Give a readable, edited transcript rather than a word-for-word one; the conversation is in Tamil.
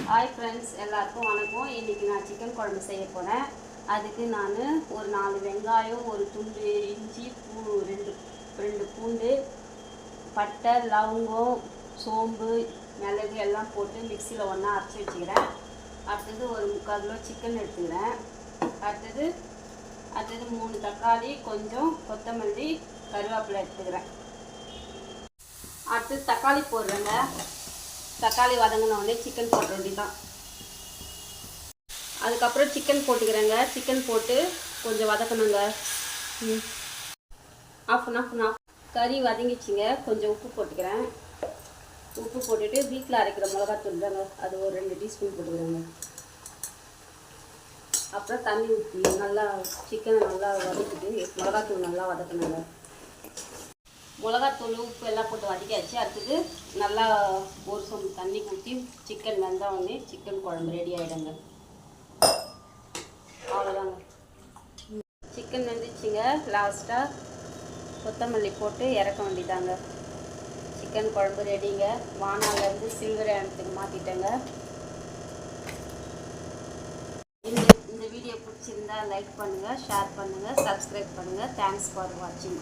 ஹாய் ஃப்ரெண்ட்ஸ், எல்லாருக்கும் வணக்கம். இன்றைக்கி நான் சிக்கன் குழம்பு செய்ய போகிறேன். அதுக்கு நான் ஒரு 4 வெங்காயம், ஒரு துண்டு இஞ்சி, ரெண்டு பூண்டு, பட்டை, லவங்கம், சோம்பு, மிளகு எல்லாம் போட்டு மிக்சியில் ஒன்றா அரைச்சி வச்சுக்கிறேன். அடுத்தது ஒரு 3/4 கிலோ சிக்கன் எடுத்துக்கிறேன். அடுத்தது 3 தக்காளி, கொஞ்சம் கொத்தமல்லி, கருவேப்பிலை எடுத்துக்கிறேன். அடுத்து தக்காளி போடுறேங்க. தக்காளி வதங்கின உடனே சிக்கன் போட வேண்டியதான். அதுக்கப்புறம் சிக்கன் போட்டுக்கிறேங்க. சிக்கன் போட்டு கொஞ்சம் வதக்கணுங்க. ஆஃப் கறி வதங்கிச்சிங்க. கொஞ்சம் உப்பு போட்டுக்கிறேன். உப்பு போட்டுட்டு வீட்டில் அரைக்கிற மிளகாத்தூள் தாங்க, அது ஒரு 2 டீஸ்பூன் போட்டுக்கிறேங்க. அப்புறம் தண்ணி ஊற்றி நல்லா சிக்கனை நல்லா வதக்கிட்டு மிளகாத்தூள் நல்லா வதக்கணுங்க. மிளகாத்தூள் உப்பு எல்லாம் போட்டு வதக்கியாச்சு. அடுத்தது நல்லா ஒரு சொம்பு தண்ணி ஊற்றி சிக்கன் வெந்த உடனே சிக்கன் குழம்பு ரெடி ஆகிடுங்க. அவ்வளோதாங்க. சிக்கன் வெந்துச்சுங்க. லாஸ்ட்டாக கொத்தமல்லி போட்டு இறக்க வேண்டியதாங்க. சிக்கன் குழம்பு ரெடிங்க. வானாலேருந்து சில்வர் இடத்துக்கு மாற்றிட்டேங்க. இந்த வீடியோ பிடிச்சிருந்தா லைக் பண்ணுங்கள், ஷேர் பண்ணுங்கள், சப்ஸ்கிரைப் பண்ணுங்கள். தேங்க்ஸ் ஃபார் வாட்சிங்.